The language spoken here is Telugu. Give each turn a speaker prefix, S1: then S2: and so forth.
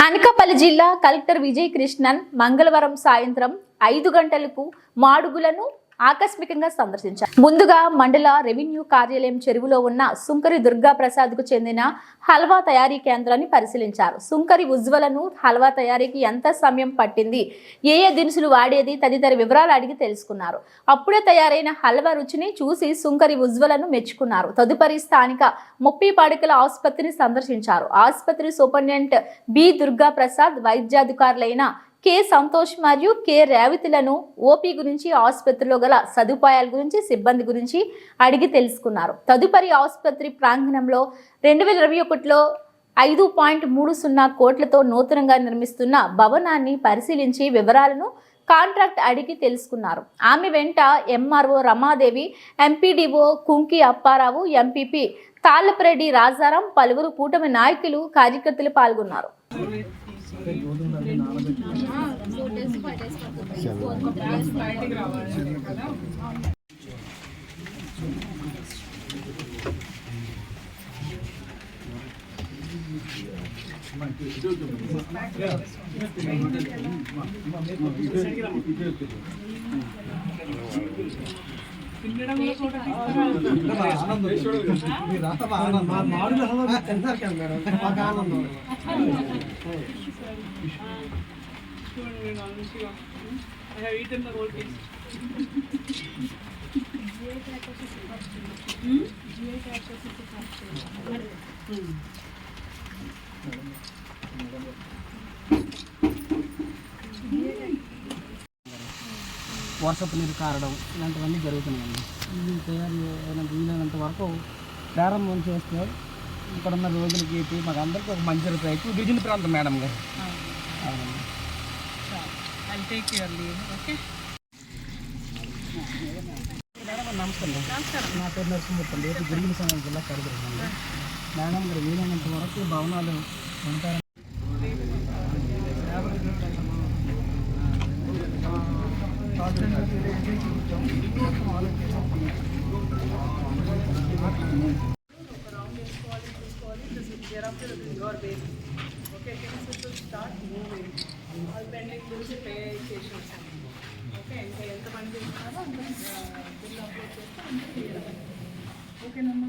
S1: అనకాపల్లి జిల్లా కలెక్టర్ విజయ్ కృష్ణన్ మంగళవారం సాయంత్రం 5 గంటలకు మాడుగులను ఆకస్మికంగా సందర్శించారు. ముందుగా మండల రెవెన్యూ కార్యాలయం చెరువులో ఉన్న సుంకరి దుర్గా ప్రసాద్ కు చెందిన హల్వా తయారీ కేంద్రాన్ని పరిశీలించారు. సుంకరి ఉజ్వలను హల్వా తయారీకి ఎంత సమయం పట్టింది, ఏ దినుసులు వాడేది తదితర వివరాలు అడిగి తెలుసుకున్నారు. అప్పుడే తయారైన హల్వా రుచిని చూసి సుంకరి ఉజ్వలను మెచ్చుకున్నారు. తదుపరి స్థానిక 30 పడకల ఆసుపత్రిని సందర్శించారు. ఆసుపత్రి సూపరింటెండెంట్ బి దుర్గా ప్రసాద్, వైద్యాధికారులైన కె సంతోష్ మరియు కె రేవతిలను ఓపీ గురించి, ఆసుపత్రిలో గల సదుపాయాల గురించి, సిబ్బంది గురించి అడిగి తెలుసుకున్నారు. తదుపరి ఆసుపత్రి ప్రాంగణంలో 2021లో 5.30 కోట్లతో నూతనంగా నిర్మిస్తున్న భవనాన్ని పరిశీలించి వివరాలను, కాంట్రాక్ట్ అడిగి తెలుసుకున్నారు. ఆమె వెంట MRO Ramadevi, MPDO Kunki Apparao, MPP Tallapareddy Rajaram, పలువురు కూటమి నాయకులు, కార్యకర్తలు పాల్గొన్నారు.
S2: I have eaten the whole thing.
S3: వర్షపు నీరు కారడం ఇలాంటివన్నీ జరుగుతున్నాయండి. ఇది తయారు వీలైనంత వరకు ప్రారంభం చేస్తే ఇక్కడ ఉన్న రోజులకి మాకు అందరికీ ఒక మంచి జరుగుతాయి. ఎక్కువ గిరిజన ప్రాంతం మేడం గారు. నమస్కారం, నా పేరు నరసింహమూర్తి అండి. గిరిజన సంఘం జిల్లా కార్యదర్శి. మేడం గారు వీలైనంత వరకు భవనాలు ఉంటారు.
S2: Okay, things will start moving. All pending bills pay చేసేసాం. ఓకే, ఇంకా ఎంతమంది ఉన్నారో అంత బిల్ అప్లోడ్ చేస్తే అంత క్లియర్. ఓకేనమ్మా.